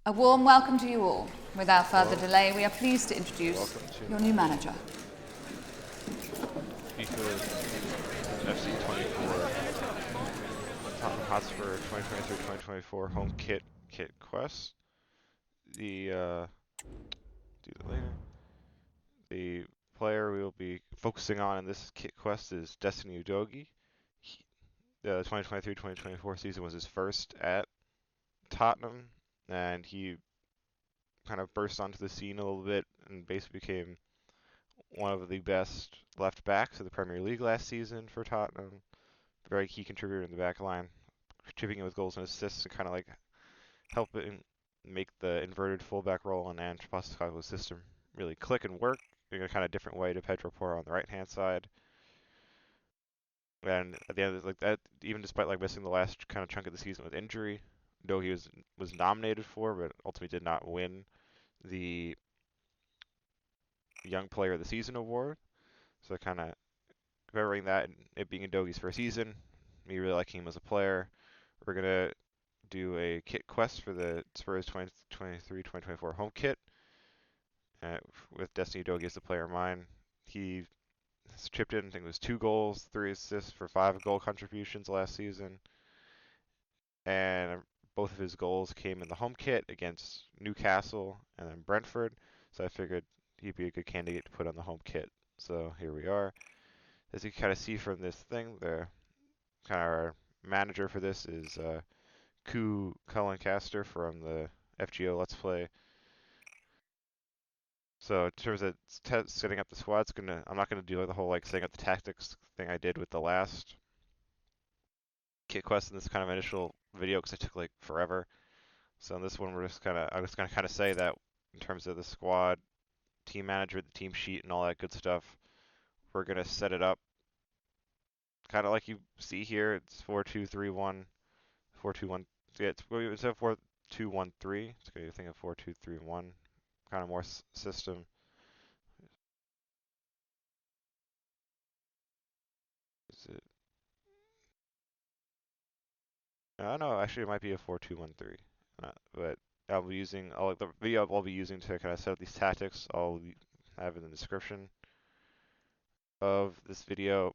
A warm welcome to you all. Without further Hello. delay, we are pleased to introduce Welcome to your new manager. FIFA's FC 24 Tottenham Hotspur 2023-2024 home kit quest. The do that later. The player we will be focusing on in this kit quest is Destiny Udogie. The 2023-2024 season was his first at Tottenham, and he kind of burst onto the scene a little bit and basically became one of the best left backs of the Premier League last season for Tottenham. Very key contributor in the back line, chipping in with goals and assists and kind of like helping make the inverted fullback role in Ange Postecoglou's system really click and work in a kind of different way to Pedro Porro on the right hand side. And at the end, like that, even despite like missing the last kind of chunk of the season with injury, though he was nominated for, but ultimately did not win the Young Player of the Season award. So kind of commemorating that and it being Udogie's first season, me really liking him as a player. We're gonna do a kit quest for the Spurs 2023-2024 home kit with Destiny Udogie as the player in mind. He has chipped in, I think it was 2 goals, 3 assists for 5 goal contributions last season, and both of his goals came in the home kit against Newcastle and then Brentford. So I figured he'd be a good candidate to put on the home kit. So here we are. As you can kind of see from this thing, the kind of our manager for this is Ku Cullencaster from the FGO Let's Play. So in terms of setting up the squad, I'm not gonna do the whole like setting up the tactics thing I did with the last kit quest in this kind of initial video because it took like forever. So in this one, I'm just gonna kind of say that in terms of the squad, team manager, the team sheet, and all that good stuff, we're gonna set it up kind of like you see here. It's 4-2-3-1, 4-2-1. Yeah, instead of 4-2-1-3, it's gonna be a thing of 4-2-3-1, kind of more system. Is it? No, actually, it might be a 4-2-1-3. But the video I'll be using to kind of set up these tactics. I'll have in the description of this video.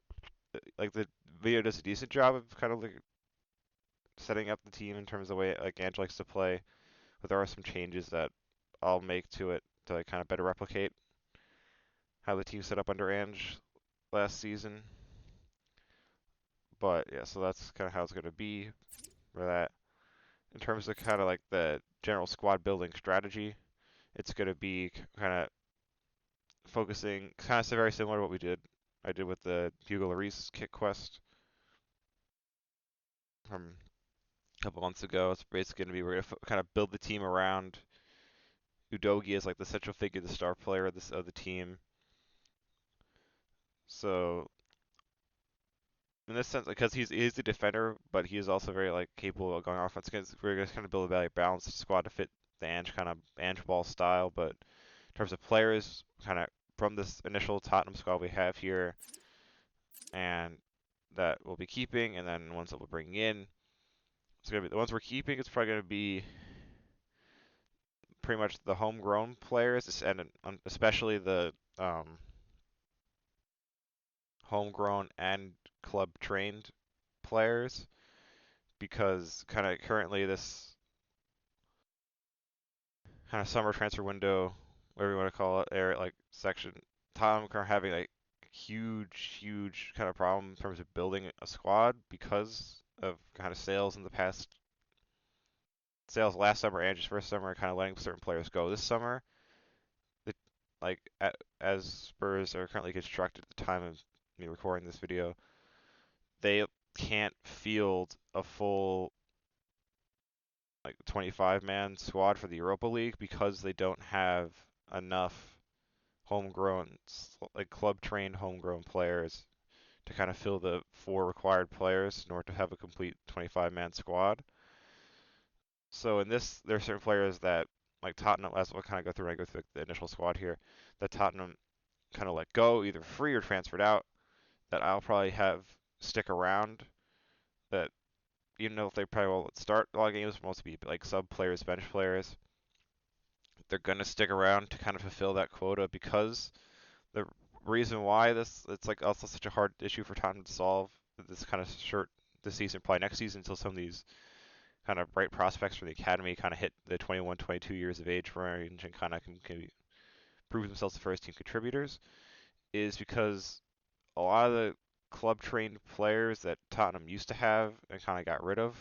Like the video does a decent job of kind of like setting up the team in terms of the way like Ange likes to play, but there are some changes that I'll make to it to like, kind of better replicate how the team set up under Ange last season. But yeah, so that's kind of how it's going to be for that. In terms of kind of like the general squad building strategy, it's going to be kind of focusing, kind of very similar to what I did with the Hugo Lloris kit quest from a couple months ago. It's basically going to be we're going to kind of build the team around Udogie as like the central figure, the star player of the team. So in this sense, because he's a defender, but he is also very like capable of going offense. Because we're going to kind of build a very balanced squad to fit the Ange ball style. But in terms of players, kind of from this initial Tottenham squad we have here, and that we'll be keeping, and then ones that we're bringing in. It's gonna be the ones we're keeping. It's probably gonna be pretty much the homegrown players, and especially the homegrown and club trained players, because kind of currently this kind of summer transfer window, whatever you want to call it, area like section, Tottenham are having like huge kind of problem in terms of building a squad because of kind of sales last summer and just first summer, kind of letting certain players go. This summer, the, like as Spurs are currently constructed at the time of me recording this video, they can't field a full like 25-man squad for the Europa League because they don't have enough homegrown, like club-trained homegrown players to kind of fill the 4 required players in order to have a complete 25-man squad. So in this, there are certain players that, like Tottenham, as we'll kind of go through when I go through the initial squad here, that Tottenham kind of let go, either free or transferred out, that I'll probably have stick around, that even though if they probably will start a lot of games, mostly be like sub players, bench players, they're going to stick around to kind of fulfill that quota because the reason why it's like also such a hard issue for Tottenham to solve this kind of short this season, probably next season, until some of these kind of bright prospects from the academy kind of hit the 21, 22 years of age range and kind of can prove themselves the first team contributors, is because a lot of the club trained players that Tottenham used to have and kind of got rid of,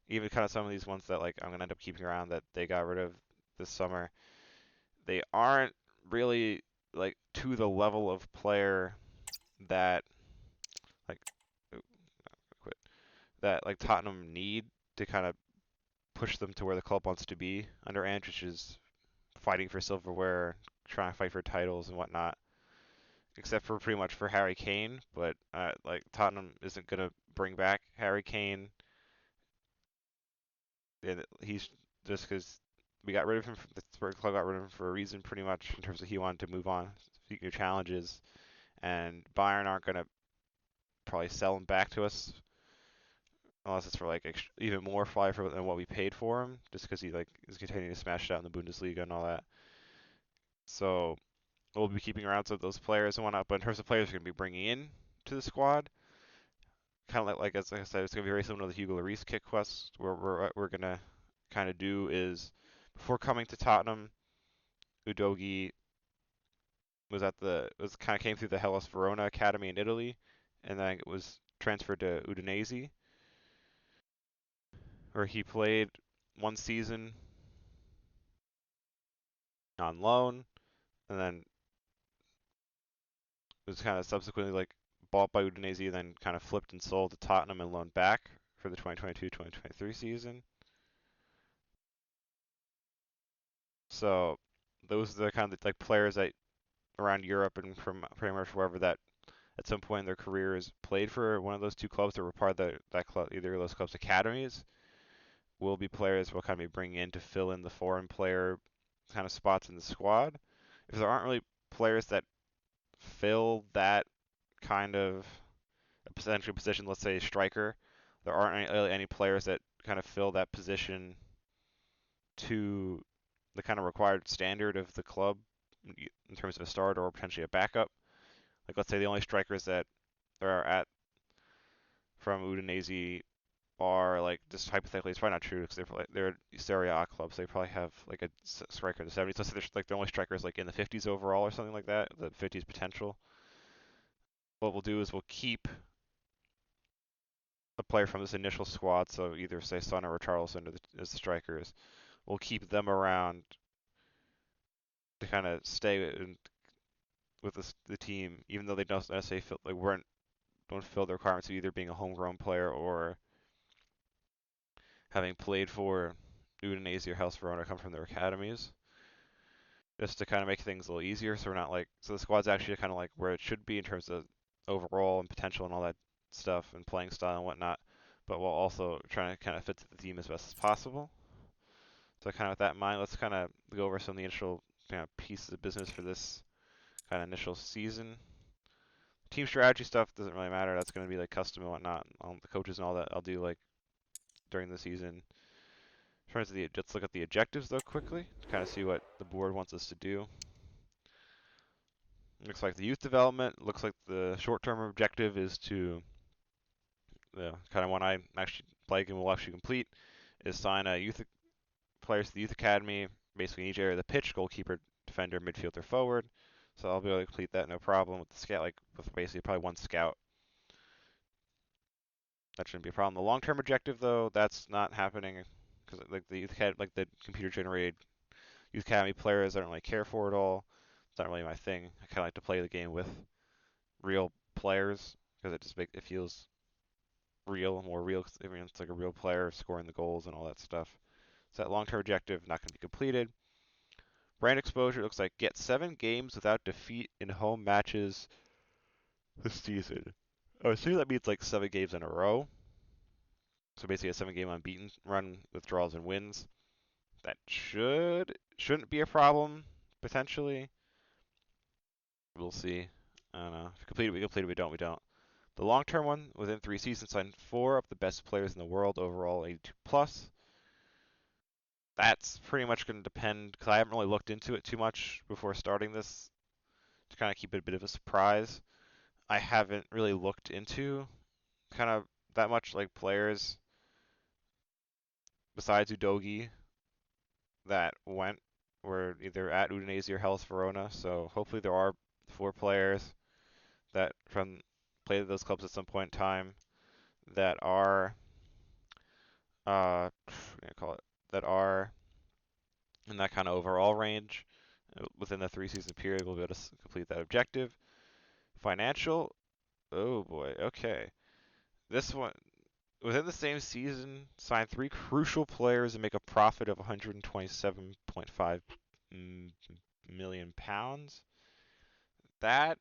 even kind of some of these ones that like I'm gonna end up keeping around that they got rid of this summer, they aren't really like to the level of player that like quit that like Tottenham need to kind of push them to where the club wants to be under Ange, which is fighting for silverware, trying to fight for titles and whatnot. Except for pretty much for Harry Kane, but like Tottenham isn't gonna bring back Harry Kane. And he's just because we got rid of him. The Spurs club got rid of him for a reason, pretty much in terms of he wanted to move on, seek new challenges, and Bayern aren't gonna probably sell him back to us unless it's for like even more fly for than what we paid for him, just because he like is continuing to smash it out in the Bundesliga and all that. So we'll be keeping around some of those players and whatnot. But in terms of players we're gonna be bringing in to the squad, kind of like as I said, it's gonna be very similar to the Hugo Lloris kick quest. Where we're gonna kind of do is before coming to Tottenham, Udogi was kind of came through the Hellas Verona academy in Italy, and then it was transferred to Udinese, where he played one season on loan, and then was kind of subsequently like bought by Udinese, then kind of flipped and sold to Tottenham and loaned back for the 2022-2023 season. So those are the kind of like players that around Europe and from pretty much wherever that at some point in their careers played for one of those two clubs or were part of that club, either of those clubs' academies, will be players we'll kind of be bringing in to fill in the foreign player kind of spots in the squad. If there aren't really players that fill that kind of a potential position, let's say striker, there aren't any players that kind of fill that position to the kind of required standard of the club in terms of a starter or potentially a backup. Like let's say the only strikers that are at from Udinese are like just hypothetically, it's probably not true because they're Serie A clubs. They probably have like a striker in the 70s. Let's say like the only strikers like in the 50s overall or something like that, the 50s potential. What we'll do is we'll keep a player from this initial squad, so either say Son or Charleston as the strikers. We'll keep them around to kind of stay with the team, even though they don't necessarily feel like don't fill the requirements of either being a homegrown player or having played for Udinese or Hellas Verona, come from their academies, just to kind of make things a little easier. So we're not like the squad's actually kind of like where it should be in terms of overall and potential and all that stuff and playing style and whatnot, but while also trying to kind of fit to the team as best as possible. So kind of with that in mind, let's kind of go over some of the initial kind of pieces of business for this kind of initial season. Team strategy stuff doesn't really matter. That's going to be like custom and whatnot. The coaches and all that I'll do like during the season. In terms of let's look at the objectives though quickly, to kind of see what the board wants us to do. Looks like the youth development. Looks like the short-term objective is to the kind of one I actually play and will actually complete is sign a youth players to the youth academy. Basically, in each area of the pitch: goalkeeper, defender, midfielder, forward. So I'll be able to complete that no problem with the scout, like with basically probably one scout. That shouldn't be a problem. The long-term objective though, that's not happening because like the youth academy, like the computer-generated youth academy players, I don't really care for at all. It's not really my thing. I kind of like to play the game with real players because it feels real, more real. I mean, it's like a real player scoring the goals and all that stuff. So that long-term objective not going to be completed. Brand exposure looks like get 7 games without defeat in home matches this season. I assume that means like 7 games in a row. So basically a 7-game unbeaten run with draws and wins. That shouldn't be a problem potentially. We'll see. I don't know. If we complete it, we complete it. We don't, we don't. The long-term one, within 3 seasons, signed 4 of the best players in the world overall, 82 plus. that's pretty much going to depend, because I haven't really looked into it too much before starting this to kind of keep it a bit of a surprise. I haven't really looked into kind of that much like players besides Udogi that were either at Udinese or Hellas Verona. So hopefully there are 4 players that from played at those clubs at some point in time that are what do you call it, that are in that kind of overall range within the 3-season period. We'll be able to complete that objective. Financial, oh boy, okay. This one, within the same season, sign 3 crucial players and make a profit of 127.5 million pounds. That,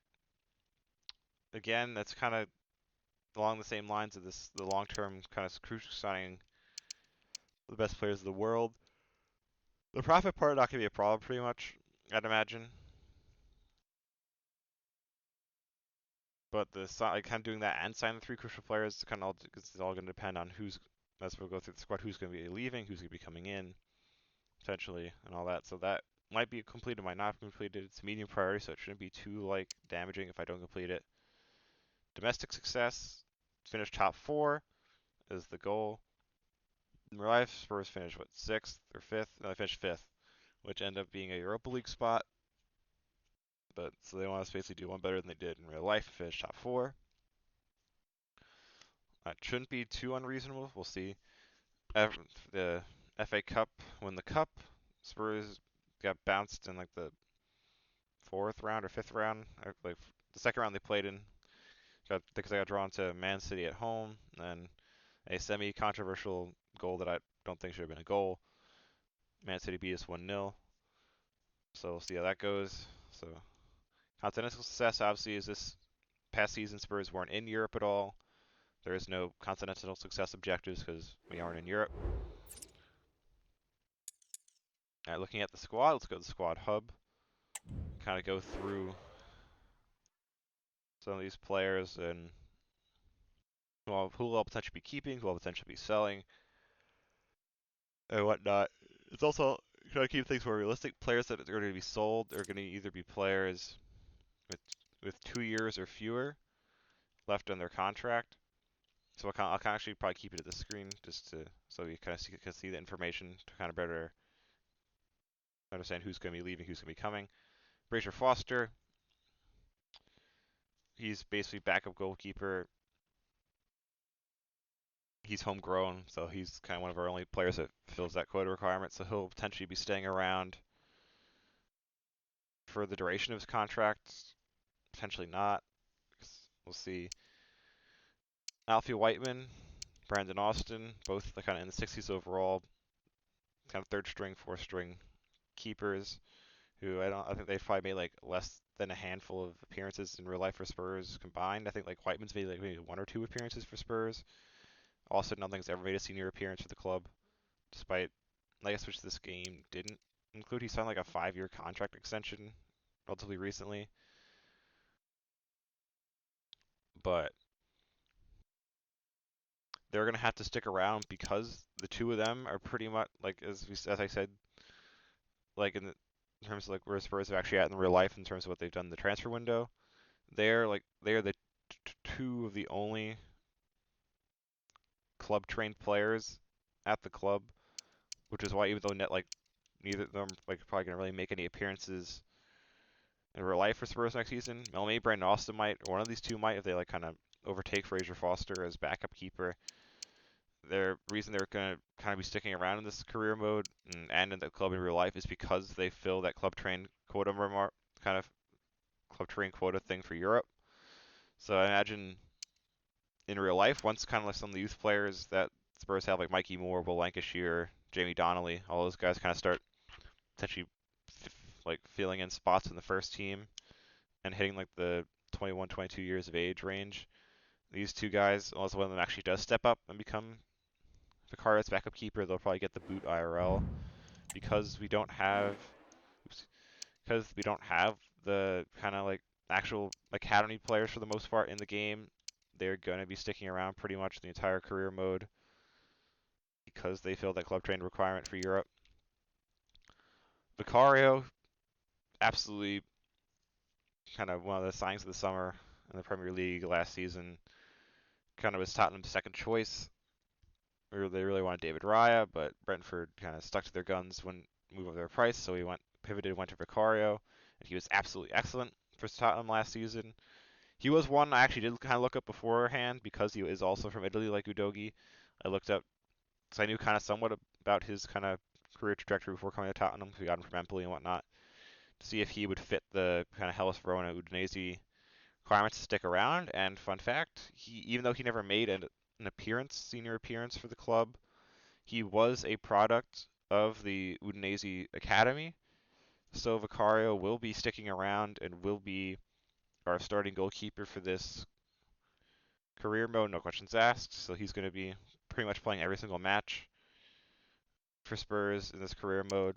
again, that's kind of along the same lines of the long-term kind of crucial signing the best players of the world. The profit part not gonna be a problem, pretty much, I'd imagine. But like kind of doing that and signing the 3 crucial players, kind of it's all going to depend on who's, as we'll go through the squad, who's going to be leaving, who's going to be coming in, potentially, and all that. So that might be completed, might not be completed. It's medium priority, so it shouldn't be too like damaging if I don't complete it. Domestic success, finish top 4 is the goal. In real life, Spurs finished what, 6th or 5th? No, they finished 5th, which ended up being a Europa League spot. But so they want to basically do one better than they did in real life, finish top 4. That shouldn't be too unreasonable. We'll see. The FA Cup, win the cup. Spurs got bounced in like the 4th round or 5th round, like the 2nd round they played in, because they got drawn to Man City at home, and a semi-controversial goal that I don't think should have been a goal. Man City beat us 1-0, so we'll see how that goes. So continental success, obviously, is this past season Spurs weren't in Europe at all. There is no continental success objectives because we aren't in Europe. All right, looking at the squad, let's go to the squad hub. Kind of go through some of these players and who will potentially be keeping, who will potentially be selling, and whatnot. It's also trying to keep things more realistic. Players that are going to be sold are going to either be players with 2 years or fewer left on their contract. So I'll actually probably keep it at the screen just to so you kind of can see the information to kind of better understand who's going to be leaving, who's going to be coming. Brazier Foster, he's basically backup goalkeeper. He's homegrown, so he's kind of one of our only players that fills that quota requirement. So he'll potentially be staying around for the duration of his contract. Potentially not. We'll see. Alfie Whiteman, Brandon Austin, both kind of in the 60s overall, kind of 3rd string, 4th string keepers. Who I think they've probably made like less than a handful of appearances in real life for Spurs combined. I think like Whiteman's made like maybe 1 or 2 appearances for Spurs. Austin, nothing's ever made a senior appearance for the club, despite, I guess, which this game didn't include. He signed like a 5-year contract extension relatively recently. But they're going to have to stick around because the 2 of them are pretty much, like, as I said, like in terms of like where Spurs are actually at in real life in terms of what they've done in the transfer window. They're the 2 of the only club trained players at the club, which is why even though neither of them like probably gonna really make any appearances in real life for Spurs next season. Well, maybe Brandon Austin might, or one of these 2 might, if they like kind of overtake Fraser Foster as backup keeper. The reason they're gonna kind of be sticking around in this career mode and in the club in real life is because they fill that club trained quota kind of club trained quota thing for Europe. So I imagine in real life, once kind of like some of the youth players that Spurs have, like Mikey Moore, Will Lancashire, Jamie Donnelly, all those guys kind of start potentially like filling in spots in the first team and hitting like the 21, 22 years of age range. These 2 guys, unless one of them actually does step up and become Vicario's backup keeper, they'll probably get the boot IRL because we don't have, because we don't have the kind of like actual academy players for the most part in the game. They're going to be sticking around pretty much the entire career mode because they fill that club trained requirement for Europe. Vicario, absolutely kind of one of the signs of the summer in the Premier League last season. Kind of was Tottenham's second choice. They really wanted David Raya, but Brentford kind of stuck to their guns when move up their price, so he went to Vicario, and he was absolutely excellent for Tottenham last season. He was one I actually did kind of look up beforehand because he is also from Italy, like Udogi. I looked up, so I knew kind of somewhat about his kind of career trajectory before coming to Tottenham. So we got him from Empoli and whatnot to see if he would fit the kind of Hellas Verona Udinese requirements to stick around. And fun fact, even though he never made an appearance, senior appearance for the club, he was a product of the Udinese academy. So Vicario will be sticking around and will be our starting goalkeeper for this career mode, no questions asked. So he's going to be pretty much playing every single match for Spurs in this career mode.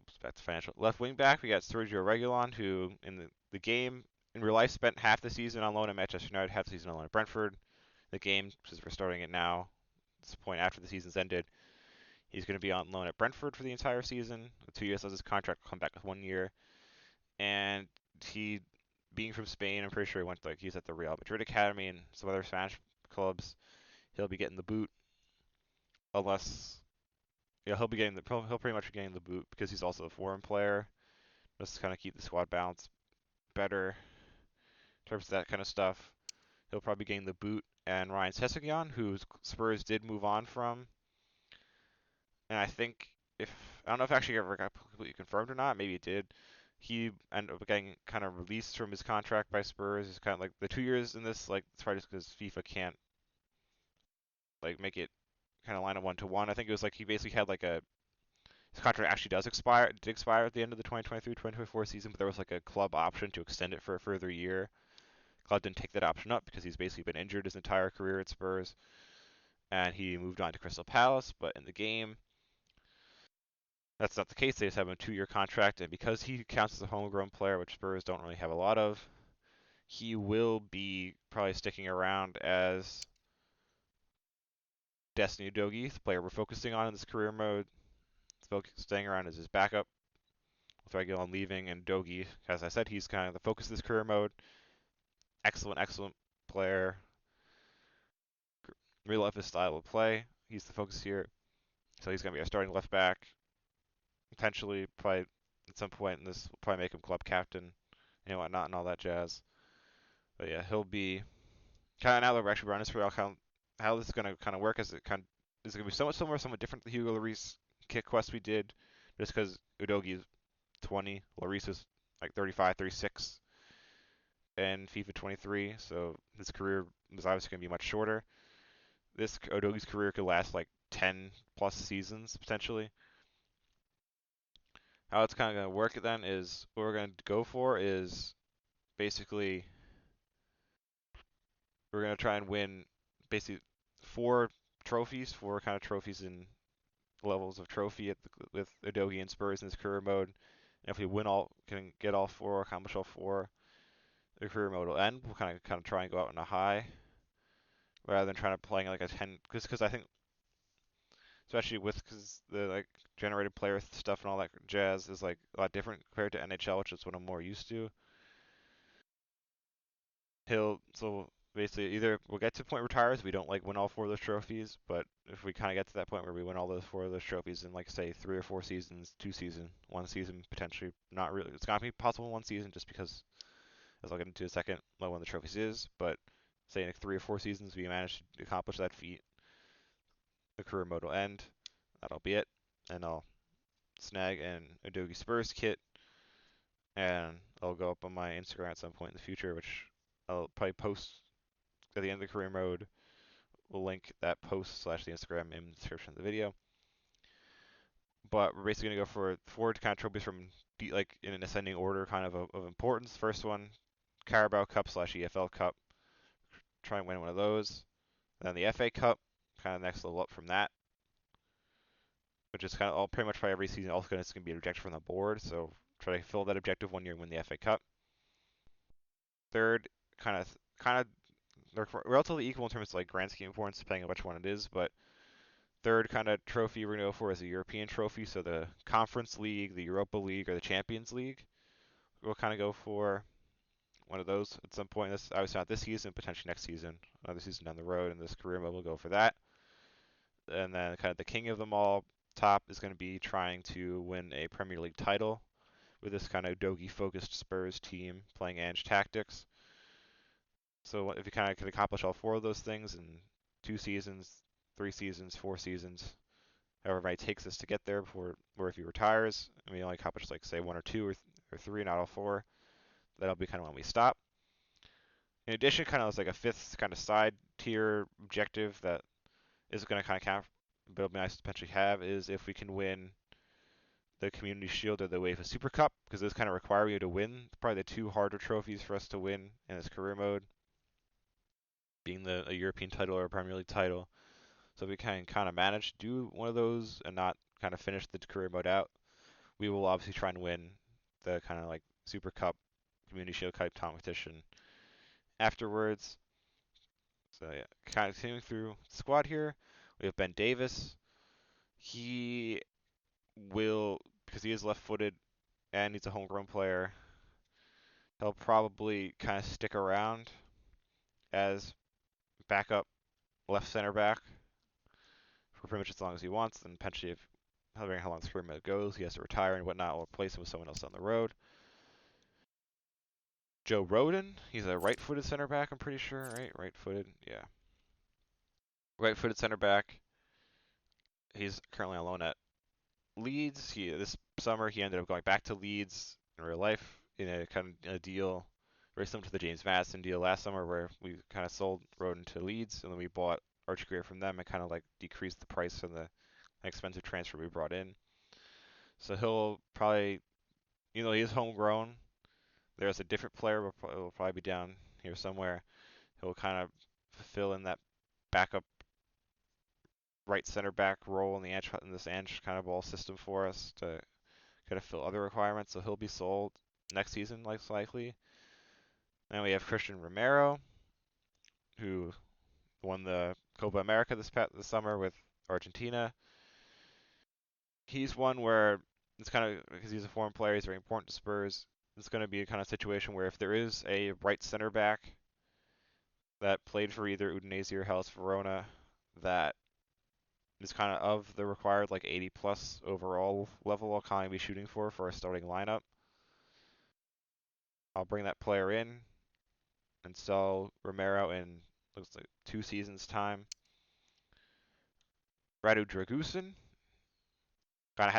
Oops, back to financial. Left wing back, we got Sergio Reguilon, who in the game in real life spent half the season on loan at Manchester United, half the season on loan at Brentford. The game, since we're starting it now, this point after the season's ended, he's going to be on loan at Brentford for the entire season. 2 years of his contract will come back with 1 year. And he, being from Spain, I'm pretty sure he's at the Real Madrid academy and some other Spanish clubs. He'll be getting the boot, unless he'll pretty much be getting the boot because he's also a foreign player. Just to kind of keep the squad balance better in terms of that kind of stuff. He'll probably be getting the boot, and Ryan Sessegnon, who Spurs did move on from, and I think if I don't know if actually ever got completely confirmed or not, maybe it did. He ended up getting kind of released from his contract by Spurs. It's kind of like the 2 years in this, like it's probably just because FIFA can't like make it kind of line up 1-to-1. I think it was like he basically had like his contract actually did expire at the end of the 2023-2024 season, but there was like a club option to extend it for a further year. Club didn't take that option up because he's basically been injured his entire career at Spurs, and he moved on to Crystal Palace. But in the game, that's not the case. They just have him a 2-year contract, and because he counts as a homegrown player, which Spurs don't really have a lot of, he will be probably sticking around as Destiny Udogie, the player we're focusing on in this career mode. Staying around as his backup with Reguilon leaving, and Dogi, as I said, he's kind of the focus of this career mode. Excellent, excellent player. Really love his style of play. He's the focus here. So he's going to be our starting left back. Potentially, probably at some point in this, we'll probably make him club captain and whatnot and all that jazz. But yeah, he'll be kind of now that we're actually running through how this is going to kind of work. Is it going to be somewhat similar, somewhat different to the Hugo Lloris kit quest we did, just because Udogi is 20, Lloris is like 35, 36 in FIFA 23, so his career is obviously going to be much shorter. This Udogi's career could last like 10 plus seasons potentially. How it's kind of going to work then is what we're going to go for is basically we're going to try and win basically four kind of trophies in levels of trophy with Udogi and Spurs in his career mode. And if we can get all four, accomplish all four, the career mode will end. We'll kind of try and go out on a high rather than trying to playing like a 10. Because I think especially because the like generated player stuff and all that jazz is like a lot different compared to NHL, which is what I'm more used to. So basically either we'll get to the point where retires, we don't like win all four of those trophies, but if we kind of get to that point where we win all those four of those trophies in like say 3 or 4 seasons, 2 season, 1 season potentially, not really. It's gonna be possible in 1 season just because, as I'll get into in a second, one of the trophies is. But say in like 3 or 4 seasons we manage to accomplish that feat, the career mode will end. That'll be it, and I'll snag an Adobe Spurs kit, and I'll go up on my Instagram at some point in the future, which I'll probably post at the end of the career mode. We'll link that post / the Instagram in the description of the video. But we're basically gonna go for 4 kind of trophies from like in an ascending order, kind of importance. First one, Carabao Cup / EFL Cup. Try and win one of those. Then the FA Cup, kind of next level up from that, which is kind of all pretty much by every season. Also, it's gonna be an objective from the board, so try to fill that objective 1 year and win the FA Cup. Third, kind of they're relatively equal in terms of like grand scheme importance, depending on which one it is. But Third kind of trophy we're going to go for is a European trophy. So the Conference League, the Europa League, or the Champions League. We'll kind of go for one of those at some point. This obviously not this season, potentially next season, another season down the road. In this career mode, we'll go for that. And then kind of the king of them all, top, is going to be trying to win a Premier League title with this kind of Dogi-focused Spurs team playing Ange tactics. So if you kind of can accomplish all four of those things in 2 seasons, 3 seasons, 4 seasons, however many it takes us to get there before, or if he retires, and we only accomplish like say one or two or three, not all four, that'll be kind of when we stop. In addition, kind of as like a fifth kind of side tier objective that is going to kind of count, but it'll be nice to potentially have, is if we can win the Community Shield or the UEFA Super Cup, because those kind of require you to win. Probably the two harder trophies for us to win in this career mode, being a European title or a Premier League title. So if we can kind of manage to do one of those and not kind of finish the career mode out, we will obviously try and win the kind of like Super Cup, Community Shield type competition afterwards. So yeah, kind of continuing through the squad here, we have Ben Davis. He will, because he is left-footed and he's a homegrown player, he'll probably kind of stick around as backup left center back for pretty much as long as he wants. And potentially, if however how long his career goes, he has to retire and whatnot, we'll replace him with someone else on the road. Joe Roden, he's a right-footed center back, I'm pretty sure, right? Right-footed, yeah. Right-footed center back. He's currently on loan at Leeds. This summer he ended up going back to Leeds in real life in a kind of a deal very similar to the James Madison deal last summer, where we kind of sold Roden to Leeds and then we bought Archie Greer from them and kind of like decreased the price of the expensive transfer we brought in. So he'll probably, he is homegrown. There's a different player will probably be down here somewhere. He'll kind of fill in that backup right center back role in this Ange kind of ball system for us to kind of fill other requirements. So he'll be sold next season, most likely. Then we have Christian Romero, who won the Copa America this summer with Argentina. He's one where it's kind of, because he's a foreign player, he's very important to Spurs. It's going to be a kind of situation where if there is a right center back that played for either Udinese or Hellas Verona that is kind of the required like 80 plus overall level I'll kind of be shooting for our starting lineup, I'll bring that player in and sell Romero in looks like 2 seasons time. Radu Dragusin,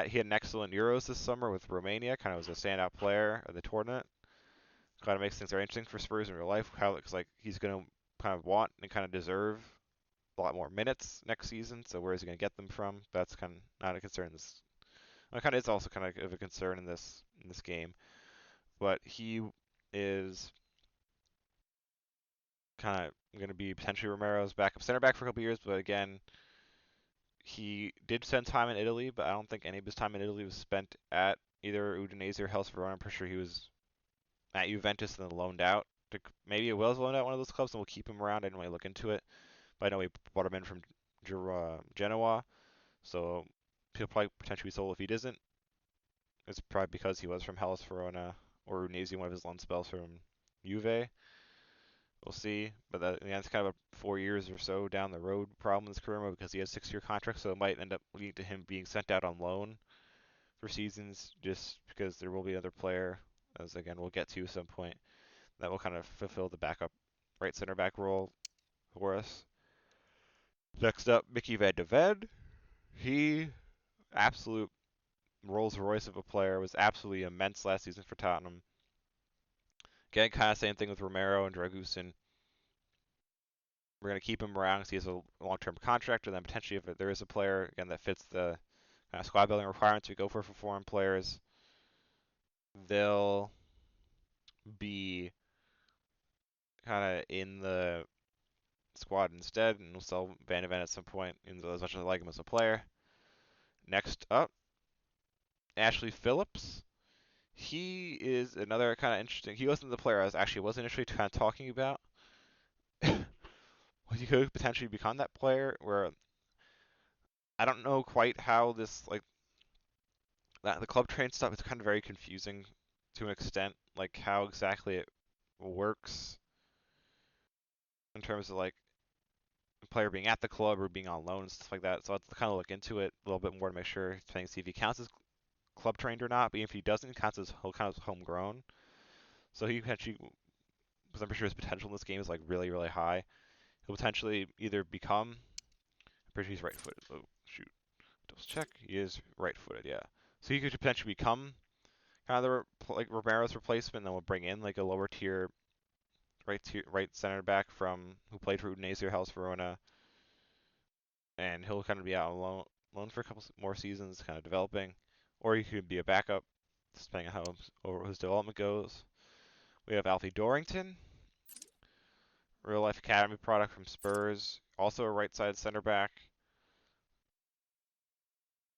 he had an excellent Euros this summer with Romania. Kind of was a standout player of the tournament. Kind of makes things very interesting for Spurs in real life. How it looks like he's going to kind of want and kind of deserve a lot more minutes next season. So where is he going to get them from? That's kind of not a concern. This kind of is also kind of a concern in this game. But he is kind of going to be potentially Romero's backup center back for a couple years. But again, he did spend time in Italy, but I don't think any of his time in Italy was spent at either Udinese or Hellas Verona. I'm pretty sure he was at Juventus and then loaned out. Maybe he was loaned out one of those clubs, and we'll keep him around. I didn't really look into it, but I know we brought him in from Genoa, so he'll probably potentially be sold if he isn't. It's probably because he was from Hellas Verona or Udinese, one of his loan spells from Juve. We'll see, but it's kind of a 4 years or so down the road problem in his career because he has 6-year contract, so it might end up leading to him being sent out on loan for seasons, just because there will be another player, as again we'll get to at some point, that will kind of fulfill the backup right center back role for us. Next up, Mickey Van de Ven. He, absolute Rolls Royce of a player, was absolutely immense last season for Tottenham. Again, kind of same thing with Romero and Dragusin. We're going to keep him around because he has a long-term contract, and then potentially if there is a player again that fits the kind of squad building requirements we go for foreign players, they'll be kind of in the squad instead, and we'll sell Van de Ven at some point, as much as I like him as a player. Next up, Ashley Phillips. He is another kind of interesting. He wasn't the player I was initially kind of talking about. He could potentially become that player where I don't know quite how this like that the club train stuff is kind of very confusing to an extent, like how exactly it works in terms of like a player being at the club or being on loan and stuff like that. So I'll kind of look into it a little bit more to make sure, to see if he counts as club trained or not. But if he doesn't, he counts as he'll count as homegrown. So he actually, because I'm pretty sure his potential in this game is like really, really high. He'll potentially either become. I'm pretty sure he's right-footed. Oh shoot, double check. He is right-footed. Yeah. So he could potentially become kind of the like Romero's replacement, and then we'll bring in like a lower tier right center back from who played for Udinese or Hellas Verona, and he'll kind of be out on loan for a couple more seasons, kind of developing, or he could be a backup, depending on how his development goes. We have Alfie Dorrington, real life academy product from Spurs, also a right side center back.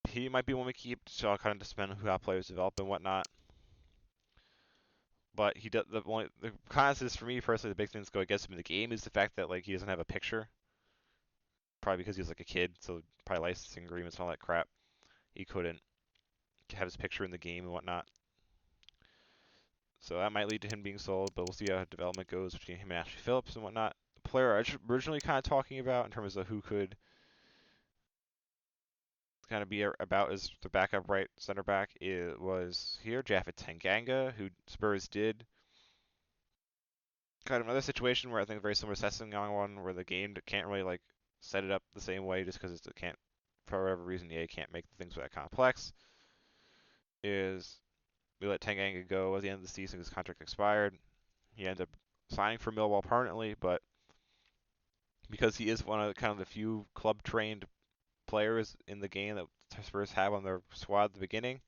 He might be one we keep, so I'll kind of just depend on how players develop and whatnot. But he does the kind of for me personally, the big things go against him in the game is the fact that like he doesn't have a picture. Probably because he was like a kid, so probably licensing agreements and all that crap. He couldn't have his picture in the game and whatnot. So that might lead to him being sold, but we'll see how development goes between him and Ashley Phillips and whatnot. The player I was originally kind of talking about in terms of who could kind of be about as the backup right center back was here, Japhet Tanganga, who Spurs did. Kind of another situation where I think very similar to Sessing on one, where the game can't really like set it up the same way just because it can't, for whatever reason, EA can't make the things that complex. Is we let Tanganga go at the end of the season, his contract expired. He ended up signing for Millwall permanently, but because he is one of the, kind of the few club trained players in the game that Spurs have on their squad at the beginning,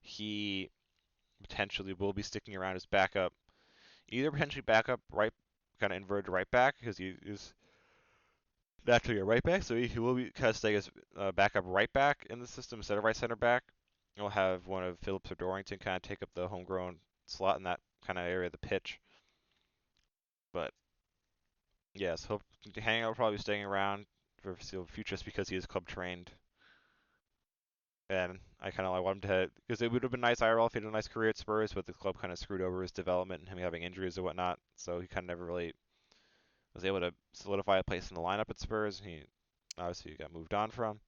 he potentially will be sticking around as backup, either potentially backup right, kind of inverted right back because he is naturally a right back, so he will be kind of stay as backup right back in the system instead of right center back. We'll have one of Phillips or Dorrington kind of take up the homegrown slot in that kind of area of the pitch. But yes, hope Hang will probably be staying around for foreseeable future just because he is club trained. And I kind of want him to, because it would have been nice IRL if he had a nice career at Spurs, but the club kind of screwed over his development and him having injuries and whatnot. So he kind of never really was able to solidify a place in the lineup at Spurs. He obviously got moved on from.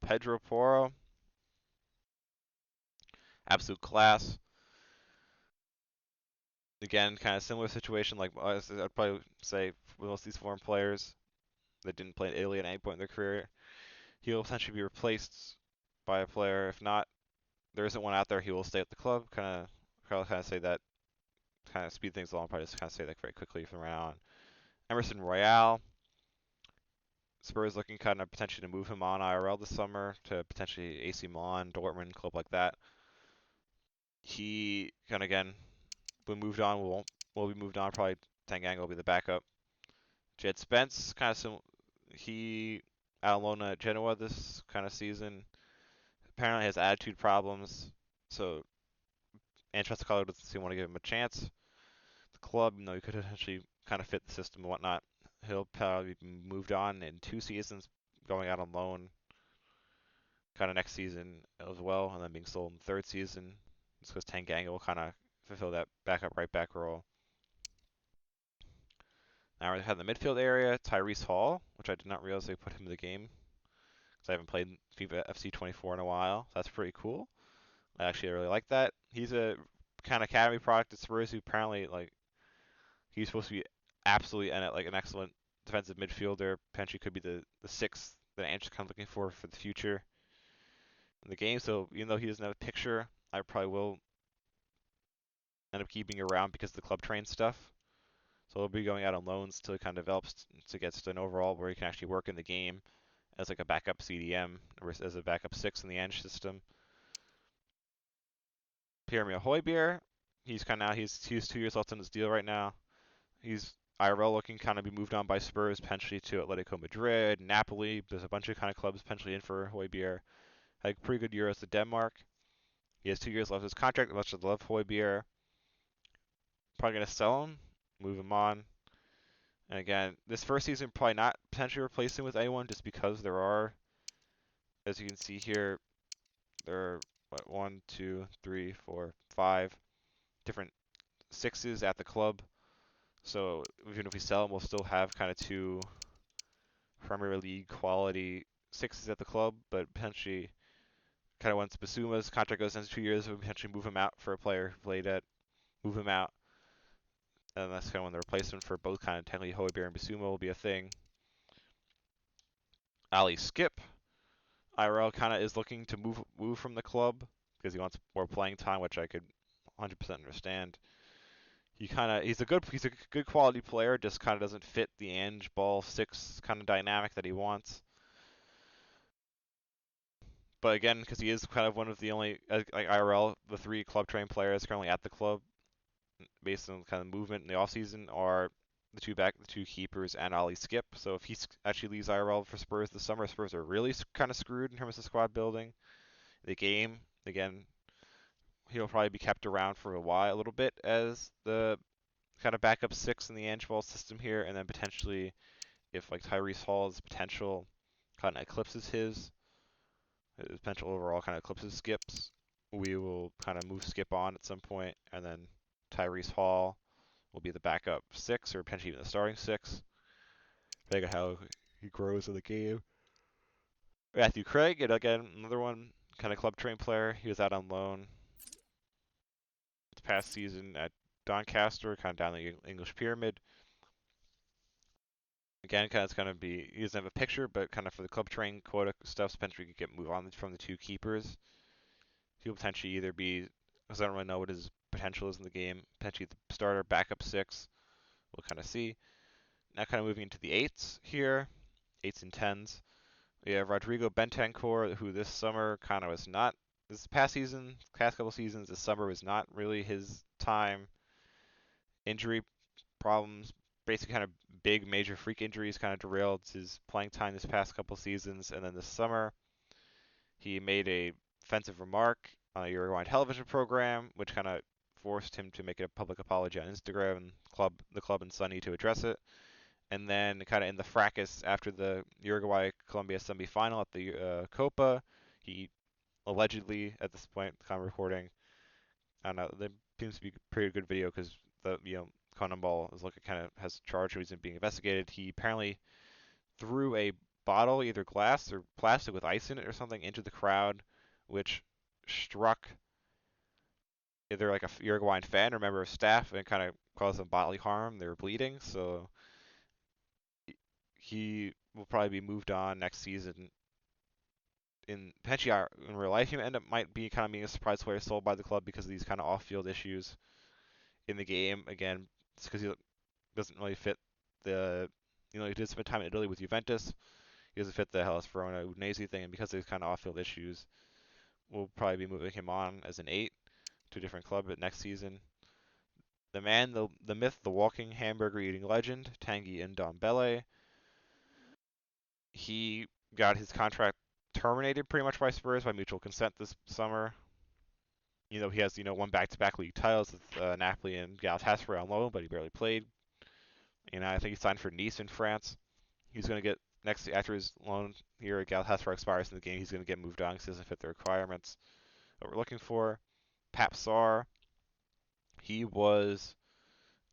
Pedro Porro, absolute class. Again, kind of similar situation. Like I'd probably say with most of these foreign players that didn't play in Italy at any point in their career, he'll essentially be replaced by a player. If not, there isn't one out there, he will stay at the club. Kind of say that, kind of speed things along. Probably just kind of say that very quickly from right on. Emerson Royale, Spurs looking kind of potentially to move him on IRL this summer to potentially AC Milan, Dortmund, club like that. He kind of again, when moved on, will be moved on. Probably Tanganga will be the backup. Jed Spence, kind of he out on loan at Genoa this kind of season. Apparently has attitude problems, so Ancelotti doesn't want to give him a chance. The club, he could potentially kind of fit the system and whatnot. He'll probably be moved on in 2 seasons, going out on loan kind of next season as well, and then being sold in the third season. Just because Tanganga will kind of fulfill that backup right back role. Now we have the midfield area, Tyrese Hall, which I did not realize they put him in the game because I haven't played FIFA FC 24 in a while. That's pretty cool. I actually really like that. He's a kind of academy product at Spurs who apparently like he's supposed to be absolutely an excellent defensive midfielder. Potentially could be the sixth that Ange's kind of looking for the future in the game. So even though he doesn't have a picture, I probably will end up keeping around because of the club train stuff. So he'll be going out on loans till he kind of develops to get to an overall where he can actually work in the game as like a backup CDM or as a backup six in the Ange system. Pierre-Emile Højbjerg, he's 2 years left on his deal right now. He's IRL looking kind of be moved on by Spurs, potentially to Atletico Madrid, Napoli. There's a bunch of kind of clubs potentially in for Højbjerg. Had pretty good Euros to Denmark. He has 2 years left of his contract. Much as I love Højbjerg, probably gonna sell him, move him on, And again, this first season probably not potentially replacing with anyone just because there are, as you can see here, there are what, 1, 2, 3, 4, 5 different sixes at the club. So even if we sell them, we'll still have kind of 2 Premier League quality sixes at the club, but potentially kind of once Basuma's contract goes into 2 years, we'll potentially move him out for a player who played at, move him out. And that's kind of when the replacement for both kind of technically Højbjerg and Basuma will be a thing. Ali Skip, IRL kind of is looking to move from the club because he wants more playing time, which I could 100% understand. He's a good quality player, just kind of doesn't fit the Ange ball 6 kind of dynamic that he wants. But again, because he is kind of one of the only like IRL, the 3 club trained players currently at the club, based on kind of movement in the offseason, are the two keepers and Ali Skip. So if he actually leaves IRL for Spurs this summer, Spurs are really kind of screwed in terms of squad building. The game, again, he'll probably be kept around for a little bit as the kind of backup 6 in the Ange ball system here, and then potentially if like Tyrese Hall's potential kind of eclipses his potential overall kind of eclipses Skip's, we will kind of move Skip on at some point, and then Tyrese Hall will be the backup 6 or potentially even the starting 6. Depending on how he grows in the game. Matthew Craig, and again, another one, kind of club trained player. He was out on loan this past season at Doncaster, kind of down the English pyramid. Again, kind of it's going to be, he doesn't have a picture, but kind of for the club train quota stuff, potentially we could move on from the 2 keepers. He'll potentially either be, because I don't really know what his potential is in the game, potentially the starter, backup 6. We'll kind of see. Now kind of moving into the 8s here, 8s and 10s. We have Rodrigo Bentancur, who this summer kind of was not, this past couple seasons, this summer was not really his time. Injury problems, basically kind of big major freak injuries kind of derailed his playing time this past couple seasons. And then this summer, he made a offensive remark on a Uruguayan television program, which kind of forced him to make a public apology on Instagram, and the club and Sunny to address it. And then kind of in the fracas after the Uruguay-Colombia semifinal at the Copa, he allegedly, at this point, kind of recording, I don't know, there seems to be a pretty good video because the, Conan Ball is looking kind of has charge, so he's being investigated. He apparently threw a bottle, either glass or plastic with ice in it or something, into the crowd, which struck either like a Uruguayan fan or member of staff and kind of caused them bodily harm. They were bleeding, so he will probably be moved on next season. In potentially in real life, he might be kind of being a surprise player sold by the club because of these kind of off-field issues in the game. Again, it's because he doesn't really fit the, he did spend time in Italy with Juventus. He doesn't fit the Hellas Verona Udinese thing, and because of these kind of off-field issues, we'll probably be moving him on as an 8 to a different club next season. The man, the myth, the walking hamburger eating legend, Tanguy Ndombele. He got his contract terminated pretty much by Spurs by mutual consent this summer. He has, won back-to-back league titles with Napoli and Galatasaray on loan, but he barely played. I think he signed for Nice in France. He's going to get after his loan here at Galatasaray expires in the game, he's going to get moved on because he doesn't fit the requirements that we're looking for. Pap Sarr, he was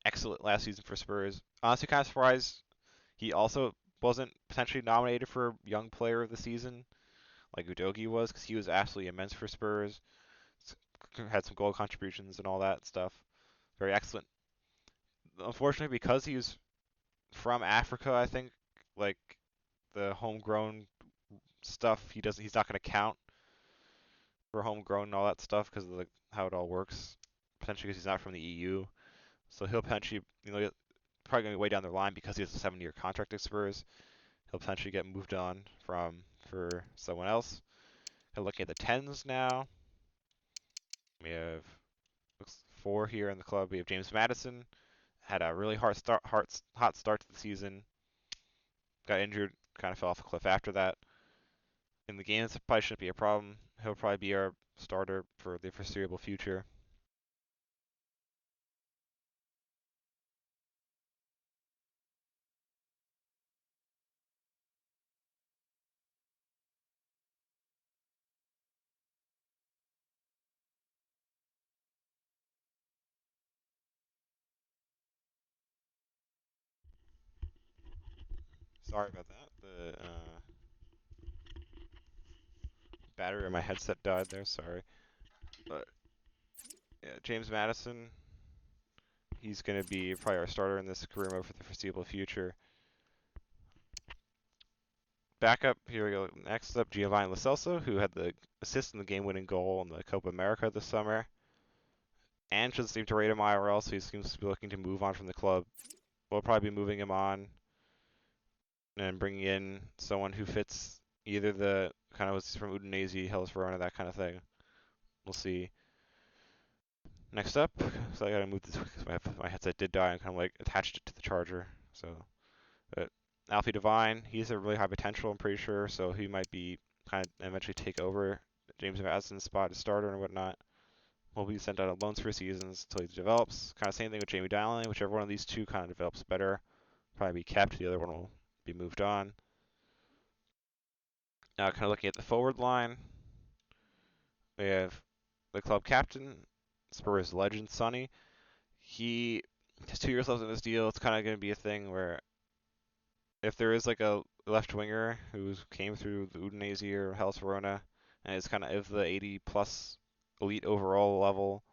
excellent last season for Spurs. Honestly, kind of surprised he also wasn't potentially nominated for Young Player of the Season like Udogie was, because he was absolutely immense for Spurs. Had some goal contributions and all that stuff. Very excellent. Unfortunately, because he was from Africa, I think like the homegrown stuff, he's not going to count for homegrown and all that stuff because of how it all works. Potentially because he's not from the EU, so he'll potentially, probably going to be way down the line because he has a 7-year contract at Spurs. He'll potentially get moved on for someone else. And looking at the 10s now, we have 4 here in the club. We have James Madison, had a really hot start to the season, got injured, kind of fell off a cliff after that. In the games, it probably shouldn't be a problem. He'll probably be our starter for the foreseeable future. Sorry about that. The battery in my headset died there. Sorry. But yeah, James Madison. He's going to be probably our starter in this career mode for the foreseeable future. Backup, here we go. Next up, Giovanni Lo Celso, who had the assist in the game-winning goal in the Copa America this summer. And should seem to rate him IRL, so he seems to be looking to move on from the club. We'll probably be moving him on and bringing in someone who fits either the kind of was from Udinese, Hellas Verona, that kind of thing. We'll see. Next up, so I gotta move this because my headset did die and kind of like attached it to the charger. So, but Alfie Devine, he's a really high potential, I'm pretty sure, so he might be kind of eventually take over James Madison's spot as starter and whatnot. Will be sent out on loans for seasons until he develops. Kind of same thing with Jamie Donnelly, whichever one of these two kind of develops better, probably be kept. The other one will be moved on. Now, kind of looking at the forward line, we have the club captain, Spurs legend Sonny. He has 2 years left in this deal. It's kind of going to be a thing where if there is like a left winger who came through the Udinese or Hellas Verona and is kind of the 80 plus elite overall level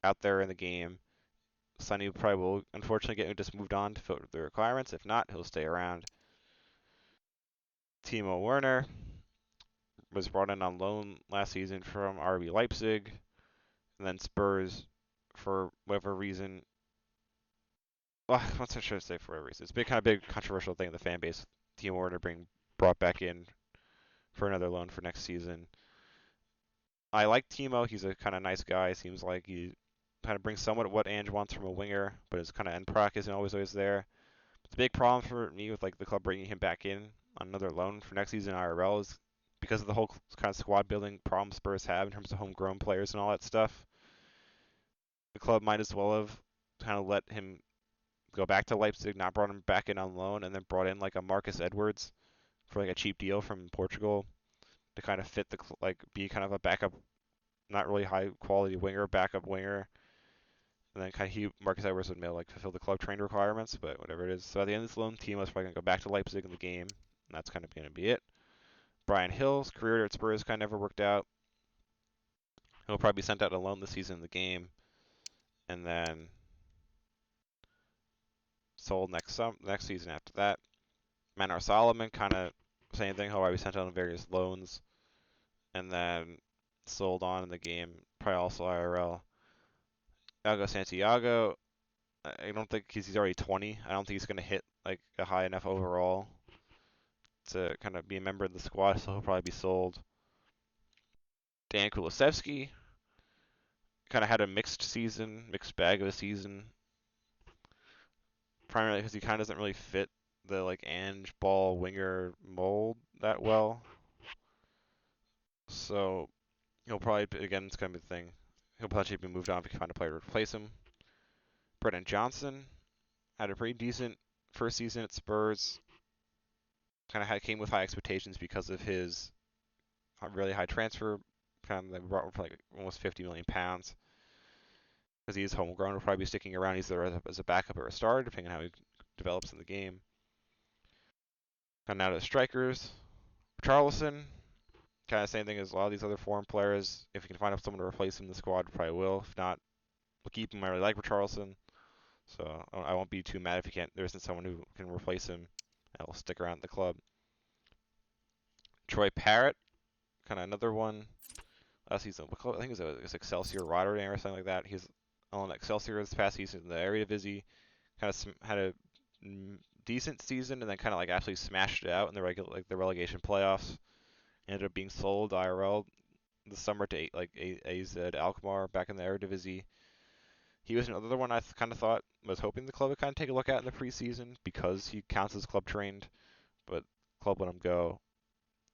out there in the game, Sonny probably will unfortunately get just moved on to fit the requirements. If not, he'll stay around. Timo Werner was brought in on loan last season from RB Leipzig, and then Spurs, for whatever reason, well, I'm not so sure to say for whatever reason. It's been kind of big controversial thing in the fan base. Timo Werner being brought back in for another loan for next season. I like Timo. He's a kind of nice guy. Seems like he kind of brings somewhat what Ange wants from a winger, but his kind of end product isn't always there. But the big problem for me with like the club bringing him back in on another loan for next season IRL is because of the whole kind of squad building problem Spurs have in terms of homegrown players and all that stuff. The club might as well have kind of let him go back to Leipzig, not brought him back in on loan, and then brought in like a Marcus Edwards for like a cheap deal from Portugal to kind of fit the like be kind of a backup, not really high quality winger, backup winger, and then kind of Marcus Edwards would like fulfill the club trained requirements, but whatever it is. So at the end of this loan, Timo's probably gonna go back to Leipzig in the game, and that's kind of gonna be it. Brian Hill's career at Spurs kind of never worked out. He'll probably be sent out alone this season in the game, and then sold next season after that. Manar Solomon, kind of same thing. He'll probably be sent out on various loans, and then sold on in the game, probably also IRL. Thiago Santiago, I don't think he's already 20. I don't think he's going to hit like a high enough overall to kind of be a member of the squad, so he'll probably be sold. Dan Kulusevski kind of had a mixed season, mixed bag of a season, primarily because he kind of doesn't really fit the like Ange ball winger mold that well. So he'll probably, again, it's going to be the thing. He'll potentially be moved on if he can find a player to replace him. Brennan Johnson had a pretty decent first season at Spurs. Kind of came with high expectations because of his really high transfer. Kind of brought for like almost 50 million pounds. Because he's homegrown, will probably be sticking around either as a backup or a starter, depending on how he develops in the game. And now to the strikers. Charleston, kind of same thing as a lot of these other foreign players. If you can find someone to replace him in the squad, probably will. If not, we'll keep him. I really like Richarlison, so I won't be too mad if there isn't someone who can replace him. And will stick around the club. Troy Parrott, kind of another one. Last season, I think it was Excelsior Rotterdam or something like that. He's on Excelsior this past season in the Eredivisie. Kind of had a decent season and then kind of like absolutely smashed it out in the relegation playoffs. Ended up being sold IRL this summer to AZ Alkmaar back in the Eredivisie. He was another one I kind of thought was hoping the club would kind of take a look at in the preseason because he counts as club trained, but club let him go.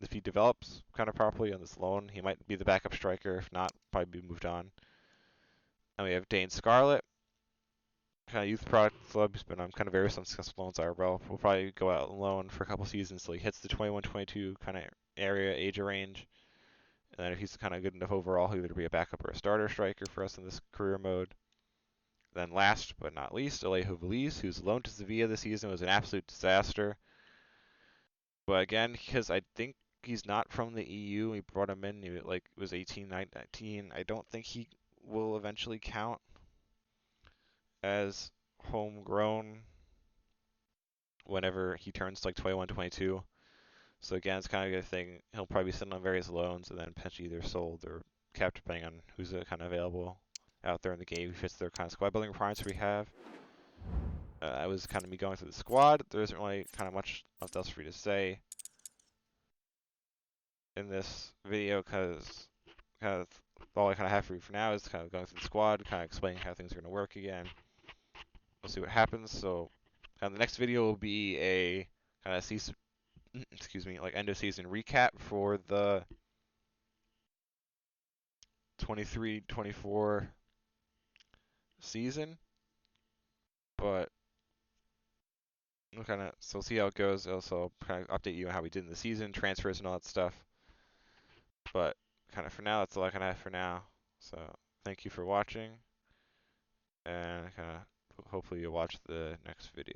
If he develops kind of properly on this loan, he might be the backup striker. If not, probably be moved on. And we have Dane Scarlett, kind of youth product club. He's been on kind of various unsuccessful loans IRL. We'll probably go out on loan for a couple seasons till he hits the 21-22 kind of area age range. And then if he's kind of good enough overall, he'll either be a backup or a starter striker for us in this career mode. Then last but not least, Alejo Veliz, whose loan to Sevilla this season was an absolute disaster. But again, because I think he's not from the EU, we brought him in. He was 18, 19. I don't think he will eventually count as homegrown whenever he turns like 21, 22. So again, it's kind of a good thing. He'll probably be sitting on various loans and then potentially either sold or kept, depending on who's kind of available out there in the game who fits their kind of squad building requirements we have. That was kind of me going through the squad. There isn't really kind of much else for me to say in this video because kind of all I kind of have for you for now is kind of going through the squad, kind of explaining how things are going to work again. We'll see what happens. So the next video will be a kind of season, excuse me, like end of season recap for the 23-24 season. But we'll kind of see how it goes. Also kind of update you on how we did in the season, transfers and all that stuff. But kind of for now, that's all I kind of have for now. So thank you for watching, and kind of hopefully you'll watch the next video.